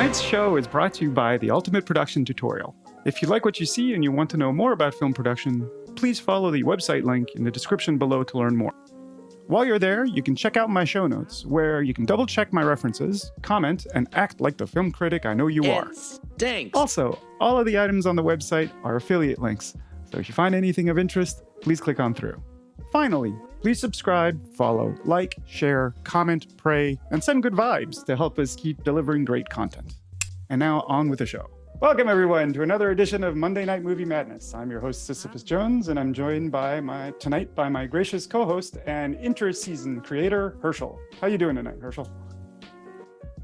Tonight's show is brought to you by The Ultimate Production Tutorial. If you like what you see and you want to know more about film production, please follow the website link in the description below to learn more. While you're there, you can check out my show notes, where you can double-check my references, comment, and act like the film critic I know you are. Thanks. Also, all of the items on the website are affiliate links, so if you find anything of interest, please click on through. Finally, please subscribe, follow, like, share, comment, pray, and send good vibes to help us keep delivering great content. And now, on with the show. Welcome, everyone, to another edition of Monday Night Movie Madness. I'm your host, Sisyphus Jones, and I'm joined tonight by my gracious co-host and inter-season creator, Herschel. How you doing tonight, Herschel?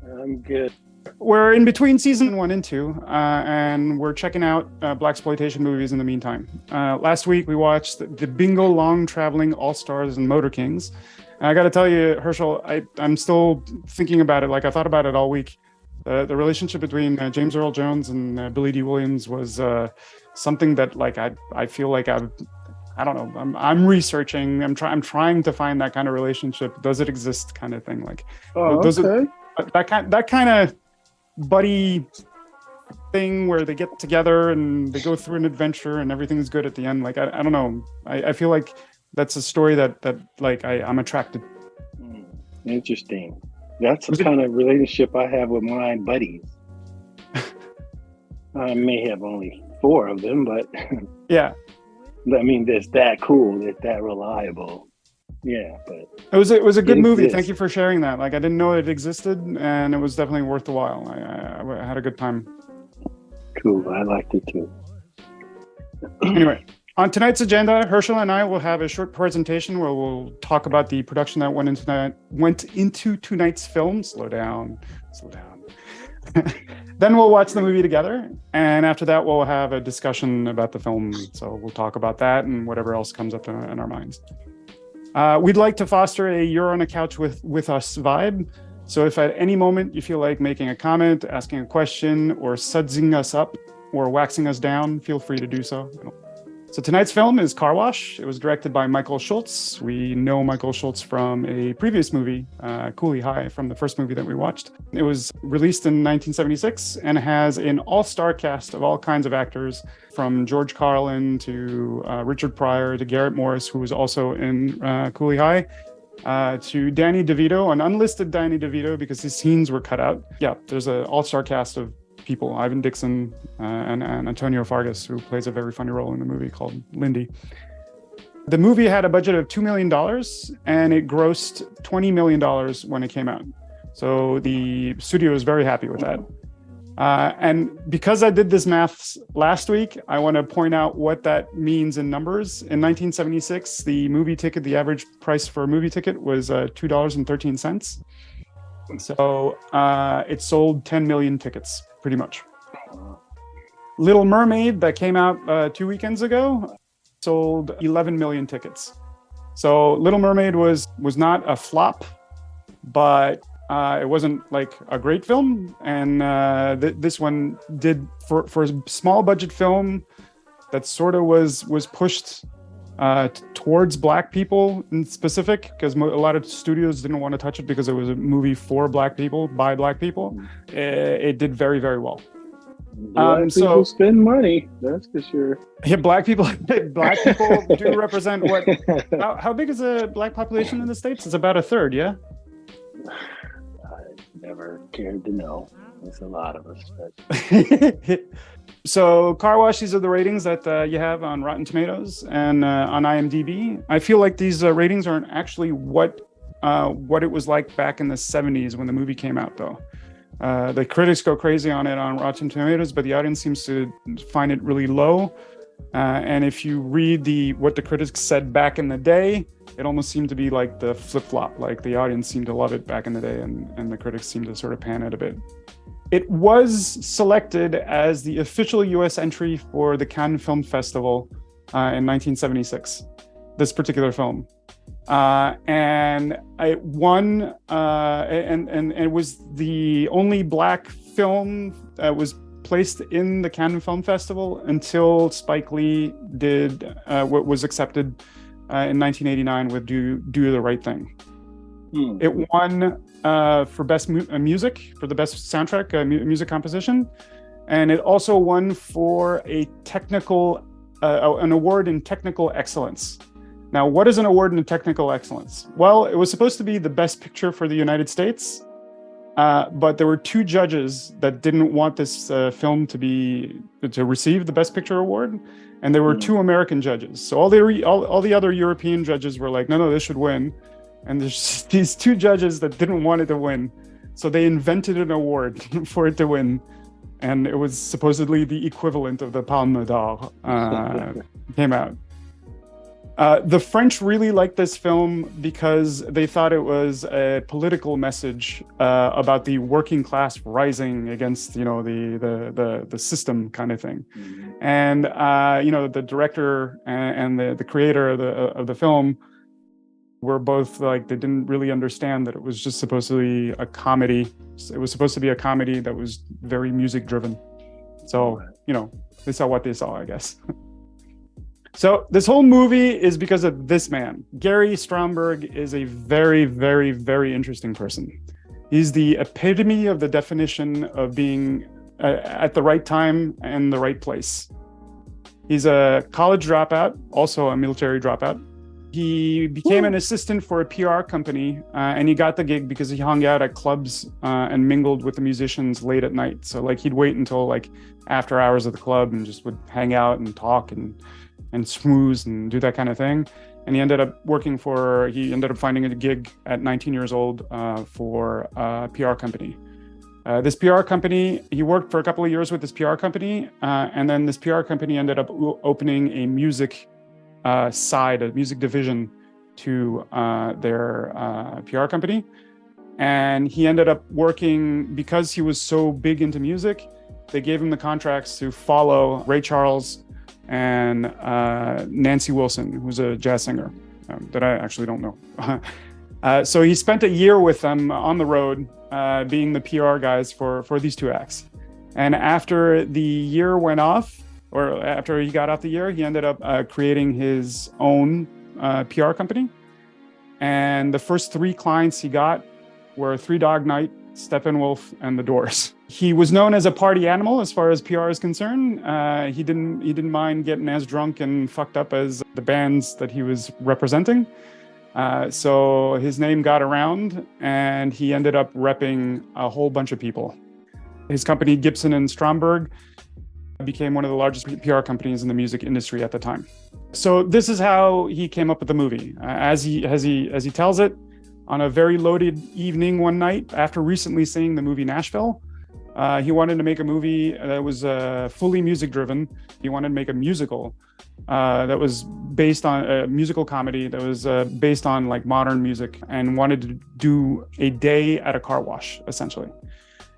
I'm good. We're in between season 1 and 2, and we're checking out blaxploitation movies in the meantime. Last week, we watched the Bingo Long Traveling All-Stars and Motor Kings. And I got to tell you, Herschel, I'm still thinking about it. Like, I thought about it all week. The relationship between James Earl Jones and Billy D. Williams was something that, like, I feel like I don't know. I'm researching. I'm trying to find that kind of relationship. Does it exist? Kind of thing. Like, okay. That kind of buddy thing where they get together and they go through an adventure and everything's good at the end. Like, I don't know. I feel like that's a story that like I'm attracted. Interesting. That's the kind of relationship I have with my buddies. I may have only 4 of them, but yeah. I mean, it's that cool, it's that reliable. Yeah, but it was a good movie. Exists. Thank you for sharing that. Like, I didn't know it existed, and it was definitely worth the while. I had a good time. Cool. I liked it too. Anyway, on tonight's agenda, Herschel and I will have a short presentation where we'll talk about the production that went into tonight's film. Slow down. Then we'll watch the movie together, and after that, we'll have a discussion about the film. So we'll talk about that and whatever else comes up in our minds. We'd like to foster a "you're on a couch with us" vibe. So if at any moment you feel like making a comment, asking a question, or sudsing us up, or waxing us down, feel free to do so. So tonight's film is Carwash. It was directed by Michael Schultz. We know Michael Schultz from a previous movie, Cooley High, from the first movie that we watched. It was released in 1976 and has an all-star cast of all kinds of actors, from George Carlin to Richard Pryor to Garrett Morris, who was also in Cooley High, to Danny DeVito, an unlisted Danny DeVito because his scenes were cut out. Yeah, there's an all-star cast of people, Ivan Dixon and Antonio Fargas, who plays a very funny role in the movie called Lindy. The movie had a budget of $2 million, and it grossed $20 million when it came out. So the studio is very happy with that. And because I did this math last week, I want to point out what that means in numbers. In 1976, the average price for a movie ticket was $2.13. So it sold 10 million tickets, pretty much. Little Mermaid, that came out 2 weekends ago, sold 11 million tickets. So Little Mermaid was not a flop, but it wasn't like a great film. And this one did, for a small budget film that sort of was pushed towards Black people in specific, because a lot of studios didn't want to touch it because it was a movie for Black people, by Black people. It did very, very well. Black people spend money, that's for sure. Yeah, Black people do represent what? How big is the Black population in the States? It's about a third, yeah? I never cared to know. There's a lot of us. But... So Carwash, these are the ratings that you have on Rotten Tomatoes and on IMDb. I feel like these ratings aren't actually what it was like back in the 70s when the movie came out, though. The critics go crazy on it on Rotten Tomatoes, but the audience seems to find it really low. And if you read what the critics said back in the day, it almost seemed to be like the flip-flop. Like, the audience seemed to love it back in the day, and the critics seemed to sort of pan it a bit. It was selected as the official U.S. entry for the Cannes Film Festival in 1976, this particular film. And it won, and it was the only Black film that was placed in the Cannes Film Festival until Spike Lee did what was accepted in 1989 with Do the Right Thing. It won for best music, for the best soundtrack, music composition. And it also won for a technical, an award in technical excellence. Now, what is an award in technical excellence? Well, it was supposed to be the best picture for the United States, but there were two judges that didn't want this film to receive the best picture award, and there were two American judges. So all the other European judges were like, no, this should win, and there's these two judges that didn't want it to win, so they invented an award for it to win. And it was supposedly the equivalent of the Palme d'Or came out. The French really liked this film because they thought it was a political message about the working class rising against, the system kind of thing. And the director and the creator of the film were both like, they didn't really understand that it was just supposed to be a comedy. It was supposed to be a comedy that was very music driven. So, they saw what they saw, I guess. So this whole movie is because of this man. Gary Stromberg is a very, very, very interesting person. He's the epitome of the definition of being at the right time and the right place. He's a college dropout, also a military dropout. He became an assistant for a PR company, and he got the gig because he hung out at clubs and mingled with the musicians late at night. So like he'd wait until like after hours of the club and just would hang out and talk and schmooze and do that kind of thing. And he ended up finding a gig at 19 years old for a PR company. This PR company, he worked for a couple of years with this PR company, and then this PR company ended up opening a music a music division to their PR company. And he ended up working, because he was so big into music, they gave him the contracts to follow Ray Charles and Nancy Wilson, who's a jazz singer that I actually don't know. So he spent a year with them on the road, being the PR guys for these two acts. And after the year went off, or after he got off the year, he ended up creating his own PR company. And the first three clients he got were Three Dog Night, Steppenwolf, and The Doors. He was known as a party animal as far as PR is concerned. He didn't mind getting as drunk and fucked up as the bands that he was representing. So his name got around, and he ended up repping a whole bunch of people. His company, Gibson and Stromberg, became one of the largest PR companies in the music industry at the time. So this is how he came up with the movie. As he tells it, on a very loaded evening one night, after recently seeing the movie Nashville, he wanted to make a movie that was fully music driven. He wanted to make a musical that was based on a musical comedy that was based on like modern music, and wanted to do a day at a car wash, essentially.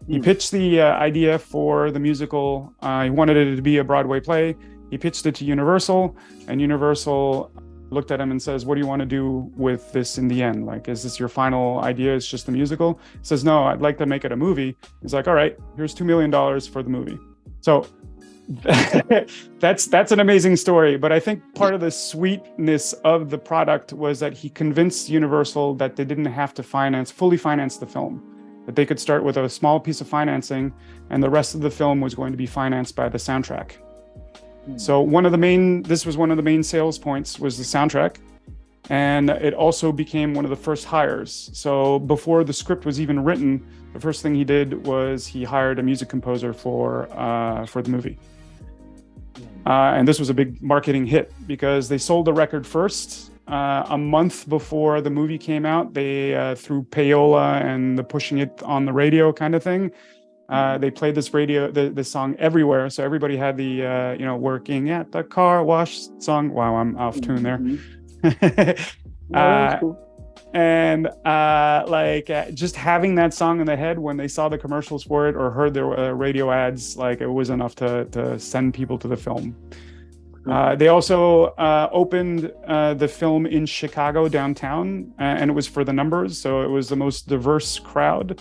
He pitched the idea for the musical. He wanted it to be a Broadway play. He pitched it to Universal, and Universal looked at him and says, what do you want to do with this in the end? Like, is this your final idea? It's just a musical? He says, no, I'd like to make it a movie. He's like, all right, here's $2 million for the movie. So that's an amazing story. But I think part of the sweetness of the product was that he convinced Universal that they didn't have to fully finance the film, that they could start with a small piece of financing, and the rest of the film was going to be financed by the soundtrack. So this was one of the main sales points, was the soundtrack. And it also became one of the first hires. So before the script was even written, the first thing he did was he hired a music composer for the movie. And this was a big marketing hit because they sold the record first. A month before the movie came out, they through payola and the pushing it on the radio kind of thing, they played this song everywhere. So everybody had the working at the car wash song. Wow, I'm off tune there. Cool. And just having that song in the head when they saw the commercials for it or heard the radio ads, like it was enough to send people to the film. They also opened the film in Chicago downtown, and it was for the numbers. So it was the most diverse crowd,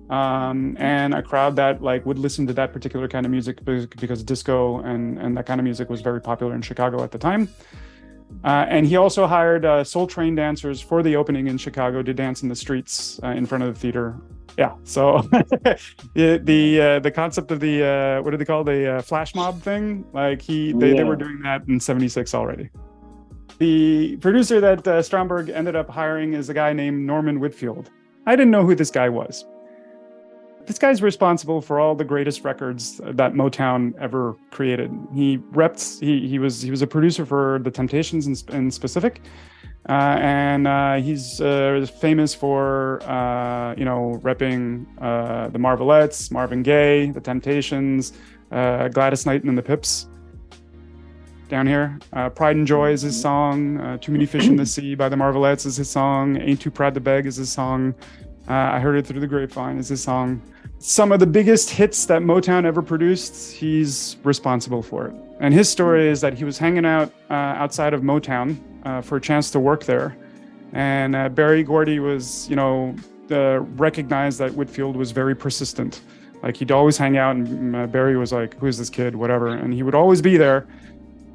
and a crowd that like would listen to that particular kind of music because disco and that kind of music was very popular in Chicago at the time. And he also hired Soul Train dancers for the opening in Chicago to dance in the streets in front of the theater. Yeah, so the concept of the what do they call the flash mob thing? Like they were doing that in '76 already. The producer that Stromberg ended up hiring is a guy named Norman Whitfield. I didn't know who this guy was. This guy's responsible for all the greatest records that Motown ever created. He was a producer for the Temptations in specific, and he's famous for repping the Marvelettes, Marvin Gaye, the Temptations, Gladys Knight and the Pips. Down here, Pride and Joy is his song. Too Many Fish in the Sea by the Marvelettes is his song. Ain't Too Proud to Beg is his song. I Heard It Through the Grapevine is his song. Some of the biggest hits that Motown ever produced, he's responsible for it. And his story is that he was hanging out outside of Motown for a chance to work there. And Berry Gordy was, recognized that Whitfield was very persistent. Like he'd always hang out and Berry was like, who's this kid, whatever. And he would always be there.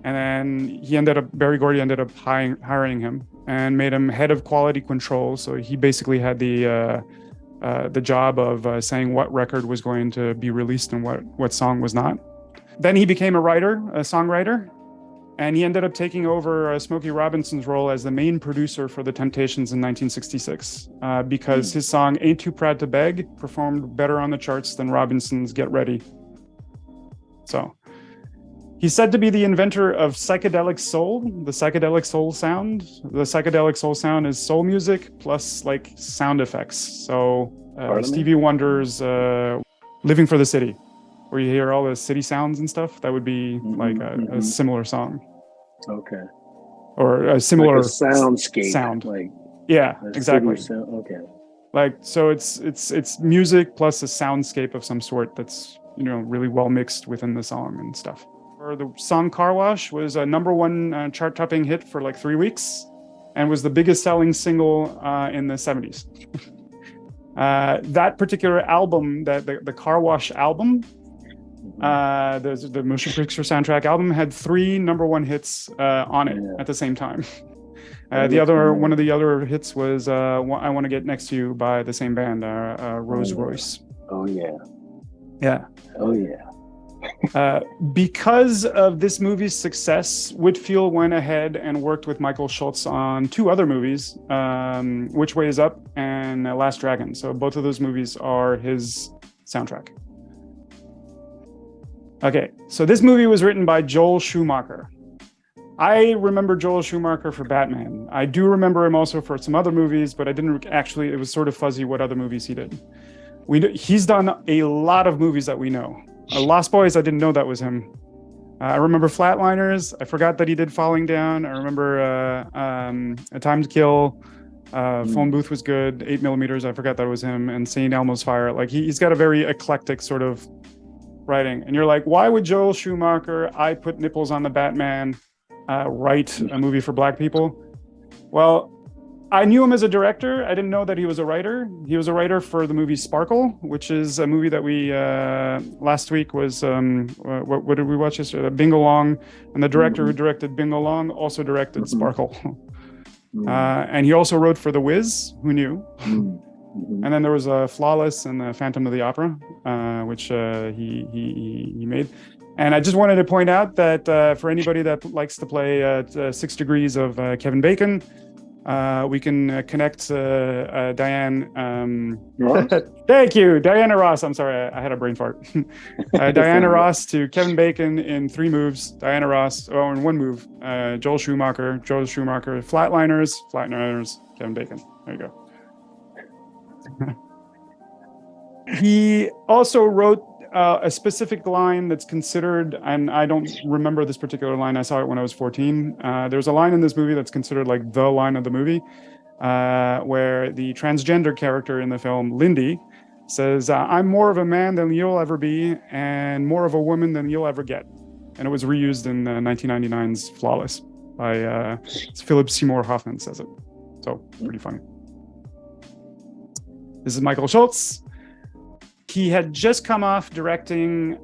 And then Berry Gordy ended up hiring him and made him head of quality control. So he basically had the job of saying what record was going to be released and what song was not. Then he became a songwriter, and he ended up taking over Smokey Robinson's role as the main producer for the Temptations in 1966 because his song Ain't Too Proud to Beg performed better on the charts than Robinson's Get Ready. So he's said to be the inventor of psychedelic soul, the psychedelic soul sound. The psychedelic soul sound is soul music plus like sound effects. So Stevie Wonder's Living for the City, where you hear all the city sounds and stuff, that would be like a similar song. Okay. Or a similar like a soundscape. Sound. Like yeah, exactly. Okay. Like, so it's music plus a soundscape of some sort that's, really well mixed within the song and stuff. The song Carwash was a number one chart-topping hit for like 3 weeks and was the biggest selling single in the 70s. That particular album, the Carwash album, the motion picture soundtrack album, had 3 number one hits on it at the same time. One of the other hits was I Want to Get Next to You by the same band, Rose Royce. Oh, yeah. Yeah. Oh, yeah. Because of this movie's success, Whitfield went ahead and worked with Michael Schultz on 2 other movies, Which Way Is Up and Last Dragon. So both of those movies are his soundtrack. Okay, so this movie was written by Joel Schumacher. I remember Joel Schumacher for Batman. I do remember him also for some other movies, but I didn't actually, it was sort of fuzzy what other movies he did. He's done a lot of movies that we know. Lost Boys, I didn't know that was him. I remember Flatliners. I forgot that he did Falling Down. I remember A Time to Kill. Phone Booth was good. 8mm, I forgot that was him. And St. Elmo's Fire. Like he's got a very eclectic sort of writing. And you're like, why would Joel Schumacher, I Put Nipples on the Batman, write a movie for Black people? Well, I knew him as a director. I didn't know that he was a writer. He was a writer for the movie Sparkle, which is a movie that we last week was what did we watch yesterday? Bingo Long, and the director who directed Bingo Long also directed Sparkle. And he also wrote for The Wiz. Who knew? And then there was Flawless and the Phantom of the Opera, which he made. And I just wanted to point out that for anybody that likes to play 6 Degrees of Kevin Bacon, we can connect Diane. Thank you, Diana Ross. I'm sorry, I had a brain fart. Diana Ross to Kevin Bacon in 3 moves. Diana Ross, in 1 move. Joel Schumacher, Flatliners, Kevin Bacon. There you go. He also wrote a specific line that's considered, and I don't remember this particular line, I saw it when I was 14. There's a line in this movie that's considered like the line of the movie, where the transgender character in the film, Lindy, says, I'm more of a man than you'll ever be and more of a woman than you'll ever get. And it was reused in 1999's Flawless by Philip Seymour Hoffman says it. So pretty funny. This is Michael Schultz. He had just come off directing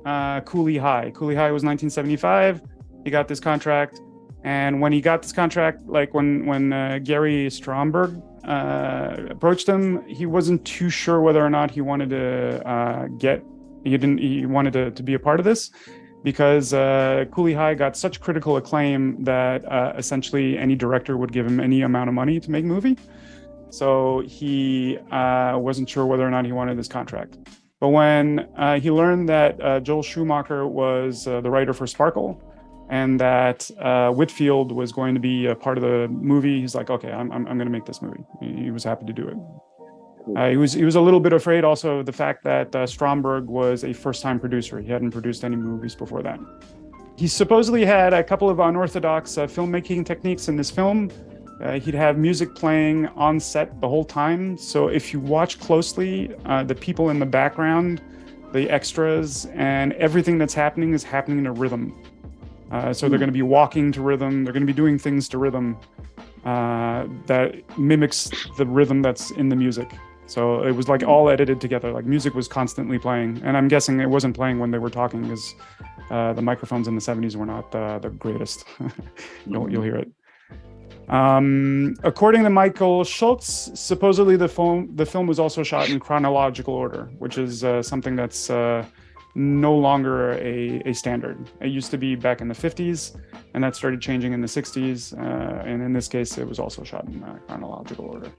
Cooley High. Cooley High was 1975. He got this contract. And when he got this contract, like when Gary Stromberg approached him, he wasn't too sure whether or not he wanted to he wanted to be a part of this, because Cooley High got such critical acclaim that essentially any director would give him any amount of money to make a movie. So he wasn't sure whether or not he wanted this contract. But when he learned that Joel Schumacher was the writer for Sparkle, and that Whitfield was going to be a part of the movie, he's like, okay, I'm going to make this movie. He was happy to do it. He was a little bit afraid also of the fact that Stromberg was a first-time producer. He hadn't produced any movies before that. He supposedly had a couple of unorthodox filmmaking techniques in this film. He'd have music playing on set the whole time. So if you watch closely, the people in the background, the extras, and everything that's happening is happening in a rhythm. So they're going to be walking to rhythm. They're going to be doing things to rhythm that mimics the rhythm that's in the music. So it was like all edited together. Like music was constantly playing. And I'm guessing it wasn't playing when they were talking, because the microphones in the 70s were not the greatest. You'll hear it. According to Michael Schultz, supposedly the film was also shot in chronological order, which is something that's no longer a standard. It used to be back in the 50s, and that started changing in the 60s. And in this case, it was also shot in chronological order.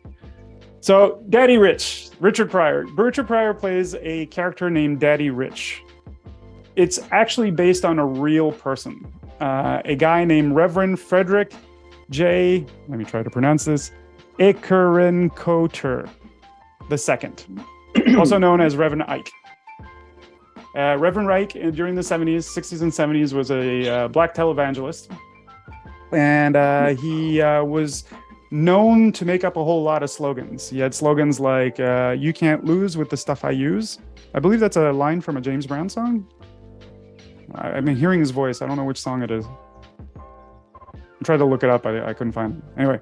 So Daddy Rich, Richard Pryor. Richard Pryor plays a character named Daddy Rich. It's actually based on a real person, a guy named Reverend Frederick J. Let me try to pronounce this. Ekarenkoter II, also known as Reverend Ike. Reverend Ike during the 60s and 70s was a black televangelist, and he was known to make up a whole lot of slogans. He had slogans like "You can't lose with the stuff I use." I believe that's a line from a James Brown song. I've been hearing his voice. I don't know which song it is. I tried to look it up. I couldn't find it. Anyway,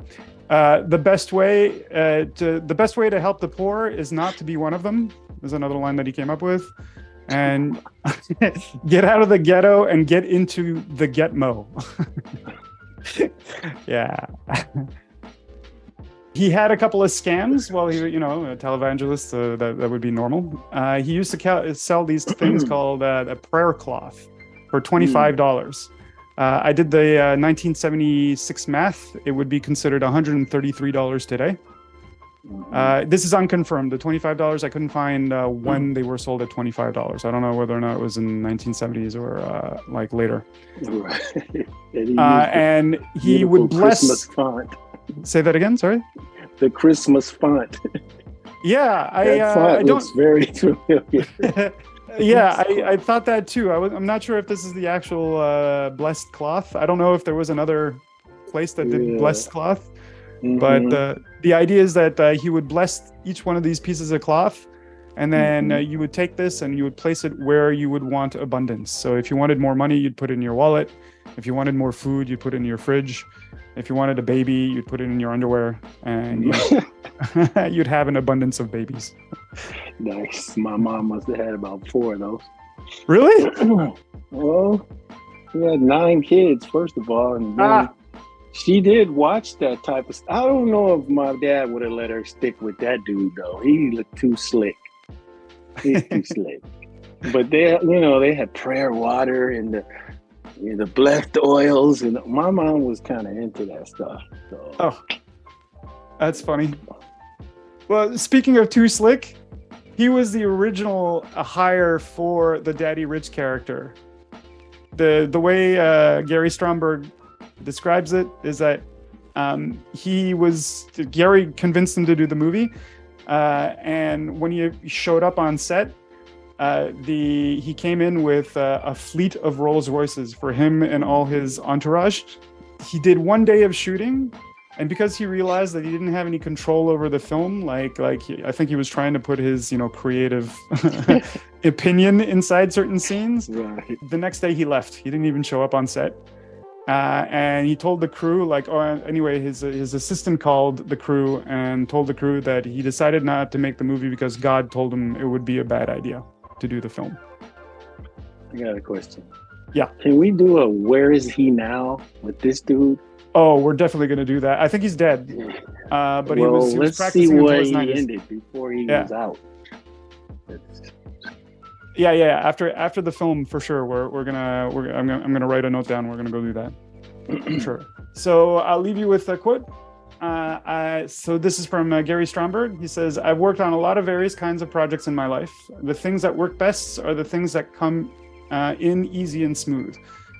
the best way to help the poor is not to be one of them. There's another line that he came up with. And get out of the ghetto and get into the Getmo. Yeah. He had a couple of scams while he, a televangelist, that would be normal. He used to sell these things called a prayer cloth for $25. I did the 1976 math. It would be considered $133 today. This is unconfirmed. The $25, I couldn't find when they were sold at $25. I don't know whether or not it was in the 1970s or like later. Right. And he would bless... Christmas font. Say that again, sorry? The Christmas font. Yeah, that font looks very familiar. Yeah, I thought that too. I'm not sure if this is the actual blessed cloth. I don't know if there was another place that did blessed cloth. Mm-hmm. But the idea is that he would bless each one of these pieces of cloth, and then you would take this and you would place it where you would want abundance. So if you wanted more money, you'd put it in your wallet. If you wanted more food, you'd put it in your fridge. If you wanted a baby, you'd put it in your underwear, and you'd have an abundance of babies. Nice. My mom must have had about 4 of those. Really? Well, we had 9 kids, first of all, and then she did watch that type of stuff. I don't know if my dad would have let her stick with that dude, though. He looked too slick. He's too slick. But they had prayer water and the blessed oils, and my mom was kind of into that stuff. So. Oh, that's funny. Well, speaking of too slick, he was the original hire for the Daddy Rich character. The way Gary Stromberg describes it is that Gary convinced him to do the movie, and when he showed up on set, he came in with a fleet of Rolls Royces for him and all his entourage. He did 1 day of shooting, and because he realized that he didn't have any control over the film, I think he was trying to put his creative opinion inside certain scenes. Right. The next day he left. He didn't even show up on set. And he told the crew, his assistant called the crew and told the crew that he decided not to make the movie because God told him it would be a bad idea to do the film. I got a question. Yeah. Can we do a Where Is He Now with this dude? Oh, we're definitely going to do that. I think he's dead. But he was let's see practicing until what his he 90s. ended before he was out. Yeah. After the film, for sure, I'm gonna write a note down. We're gonna go do that. For sure. So I'll leave you with a quote. So this is from Gary Stromberg. He says, "I've worked on a lot of various kinds of projects in my life. The things that work best are the things that come in easy and smooth.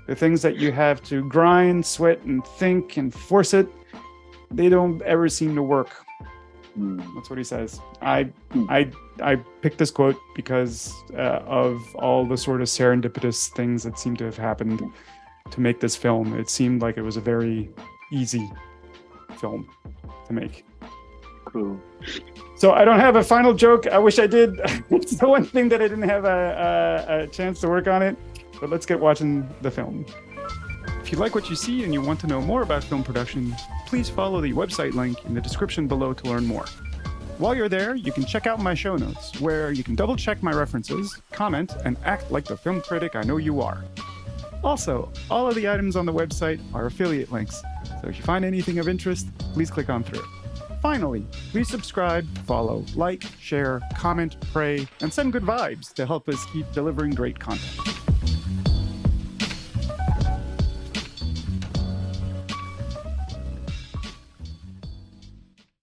The things that you have to grind, sweat, and think and force it, they don't ever seem to work." That's what he says. I picked this quote because of all the sort of serendipitous things that seem to have happened to make this film. It seemed like it was a very easy film to make. Cool. So I don't have a final joke. I wish I did. It's the one thing that I didn't have a chance to work on it. But let's get watching the film. If you like what you see and you want to know more about film production, please follow the website link in the description below to learn more. While you're there, you can check out my show notes, where you can double check my references, comment, and act like the film critic I know you are. Also, all of the items on the website are affiliate links, so if you find anything of interest, please click on through. Finally, please subscribe, follow, like, share, comment, pray, and send good vibes to help us keep delivering great content.